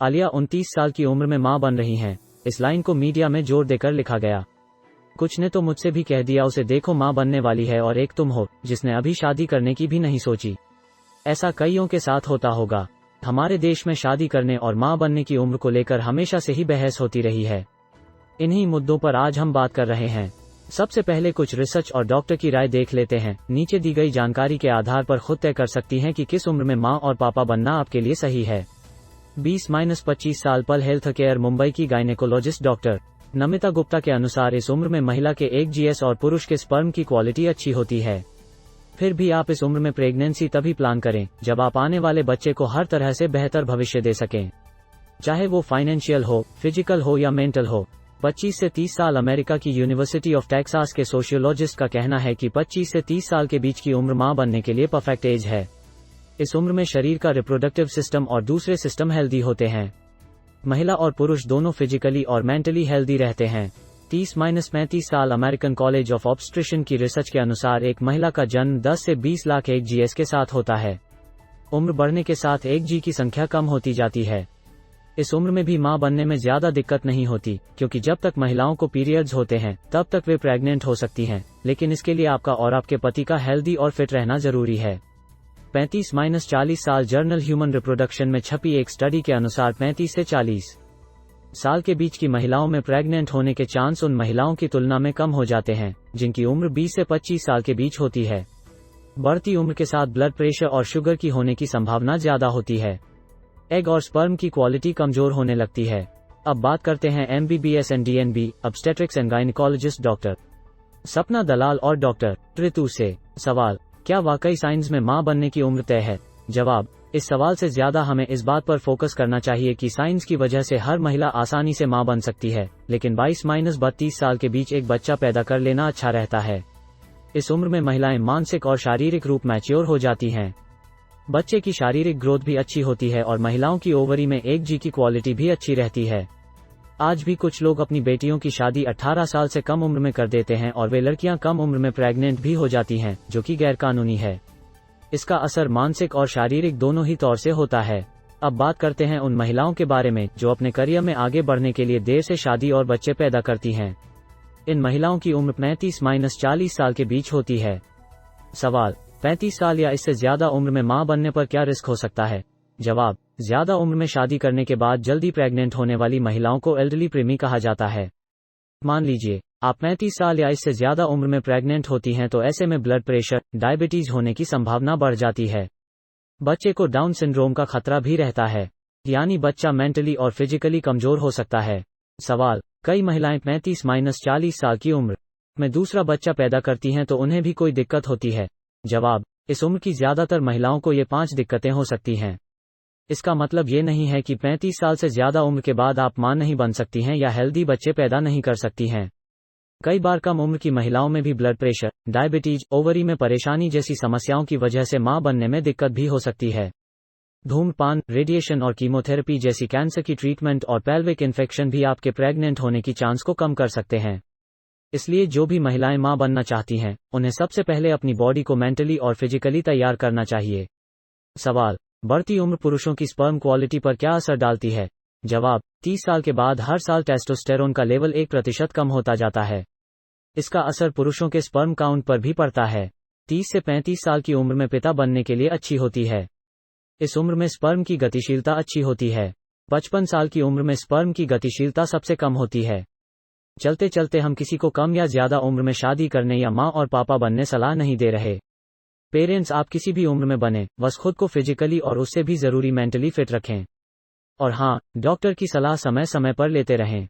आलिया 29 साल की उम्र में मां बन रही हैं। इस लाइन को मीडिया में जोर देकर लिखा गया। कुछ ने तो मुझसे भी कह दिया, उसे देखो मां बनने वाली है, और एक तुम हो जिसने अभी शादी करने की भी नहीं सोची। ऐसा कईयों के साथ होता होगा। हमारे देश में शादी करने और मां बनने की उम्र को लेकर हमेशा से ही बहस होती रही है। इन्हीं मुद्दों पर आज हम बात कर रहे हैं। सबसे पहले कुछ रिसर्च और डॉक्टर की राय देख लेते हैं। नीचे दी गई जानकारी के आधार पर खुद तय कर सकती हैं कि किस उम्र में मां और पापा बनना आपके लिए सही है। 20-25 साल पल हेल्थ केयर मुंबई की गायनेकोलॉजिस्ट डॉक्टर नमिता गुप्ता के अनुसार इस उम्र में महिला के एक जीएस और पुरुष के स्पर्म की क्वालिटी अच्छी होती है। फिर भी आप इस उम्र में प्रेगनेंसी तभी प्लान करें जब आप आने वाले बच्चे को हर तरह से बेहतर भविष्य दे सकें, चाहे वो फाइनेंशियल हो, फिजिकल हो या मेंटल हो। 25 से 30 साल अमेरिका की यूनिवर्सिटी ऑफ टेक्सास के सोशियोलॉजिस्ट का कहना है कि 25 से 30 साल के बीच की उम्र मां बनने के लिए परफेक्ट एज है। इस उम्र में शरीर का रिप्रोडक्टिव सिस्टम और दूसरे सिस्टम हेल्दी होते हैं। महिला और पुरुष दोनों फिजिकली और मेंटली हेल्दी रहते हैं। 30-35 साल अमेरिकन कॉलेज ऑफ ऑब्स्ट्रिशन की रिसर्च के अनुसार एक महिला का जन्म 10 से 20 लाख एक जीएस के साथ होता है। उम्र बढ़ने के साथ एक जी की संख्या कम होती जाती है। इस उम्र में भी मां बनने में ज्यादा दिक्कत नहीं होती, क्योंकि जब तक महिलाओं को पीरियड्स होते हैं तब तक वे प्रेग्नेंट हो सकती हैं, लेकिन इसके लिए आपका और आपके पति का हेल्दी और फिट रहना जरूरी है। 35-40 साल जर्नल ह्यूमन रिप्रोडक्शन में छपी एक स्टडी के अनुसार 35 से 40 साल के बीच की महिलाओं में प्रेग्नेंट होने के चांस उन महिलाओं की तुलना में कम हो जाते हैं जिनकी उम्र 20 से 25 साल के बीच होती है। बढ़ती उम्र के साथ ब्लड प्रेशर और शुगर की होने की संभावना ज्यादा होती है। एग और स्पर्म की क्वालिटी कमजोर होने लगती है। अब बात करते हैं MBBS and DNB obstetrics and gynaecologist doctor सपना दलाल और डॉक्टर ऋतु से। सवाल, क्या वाकई साइंस में मां बनने की उम्र तय है? जवाब, इस सवाल से ज्यादा हमें इस बात पर फोकस करना चाहिए कि साइंस की वजह से हर महिला आसानी से मां बन सकती है, लेकिन 22-32 साल के बीच एक बच्चा पैदा कर लेना अच्छा रहता है। इस उम्र में महिलाएं मानसिक और शारीरिक रूप मैच्योर हो जाती हैं। बच्चे की शारीरिक ग्रोथ भी अच्छी होती है और महिलाओं की ओवरी में एक जी की क्वालिटी भी अच्छी रहती है। आज भी कुछ लोग अपनी बेटियों की शादी 18 साल से कम उम्र में कर देते हैं और वे लड़कियां कम उम्र में प्रेग्नेंट भी हो जाती हैं, जो कि गैरकानूनी है। इसका असर मानसिक और शारीरिक दोनों ही तौर से होता है। अब बात करते हैं उन महिलाओं के बारे में जो अपने करियर में आगे बढ़ने के लिए देर से शादी और बच्चे पैदा करती हैं। इन महिलाओं की उम्र 35-40 साल के बीच होती है। सवाल, 35 साल या इससे ज्यादा उम्र में मां बनने पर क्या रिस्क हो सकता है? जवाब, ज्यादा उम्र में शादी करने के बाद जल्दी प्रेग्नेंट होने वाली महिलाओं को एल्डरली प्रेमी कहा जाता है। मान लीजिए आप 35 साल या इससे ज्यादा उम्र में प्रेग्नेंट होती हैं, तो ऐसे में ब्लड प्रेशर, डायबिटीज होने की संभावना बढ़ जाती है। बच्चे को डाउन सिंड्रोम का खतरा भी रहता है, यानी बच्चा मेंटली और फिजिकली कमजोर हो सकता है। सवाल, कई महिलाएं 35-40 साल की उम्र में दूसरा बच्चा पैदा करती हैं, तो उन्हें भी कोई दिक्कत होती है? जवाब, इस उम्र की ज्यादातर महिलाओं को ये 5 दिक्कतें हो सकती हैं। इसका मतलब ये नहीं है कि 35 साल से ज्यादा उम्र के बाद आप मां नहीं बन सकती हैं या हेल्दी बच्चे पैदा नहीं कर सकती हैं। कई बार कम उम्र की महिलाओं में भी ब्लड प्रेशर, डायबिटीज, ओवरी में परेशानी जैसी समस्याओं की वजह से मां बनने में दिक्कत भी हो सकती है। धूम्रपान, रेडिएशन और कीमोथेरेपी जैसी कैंसर की ट्रीटमेंट और पेल्विक इन्फेक्शन भी आपके प्रेग्नेंट होने की चांस को कम कर सकते हैं। इसलिए जो भी महिलाएं मां बनना चाहती हैं, उन्हें सबसे पहले अपनी बॉडी को मेंटली और फिजिकली तैयार करना चाहिए। सवाल, बढ़ती उम्र पुरुषों की स्पर्म क्वालिटी पर क्या असर डालती है? जवाब, 30 साल के बाद हर साल टेस्टोस्टेरोन का लेवल 1% कम होता जाता है। इसका असर पुरुषों के स्पर्म काउंट पर भी पड़ता है। 30 से 35 साल की उम्र में पिता बनने के लिए अच्छी होती है। इस उम्र में स्पर्म की गतिशीलता अच्छी होती है। 55 साल की उम्र में स्पर्म की गतिशीलता सबसे कम होती है। चलते चलते हम किसी को कम या ज्यादा उम्र में शादी करने या मां और पापा बनने सलाह नहीं दे रहे। पेरेंट्स आप किसी भी उम्र में बने, बस खुद को फिजिकली और उससे भी जरूरी मेंटली फिट रखें। और हाँ, डॉक्टर की सलाह समय समय पर लेते रहें।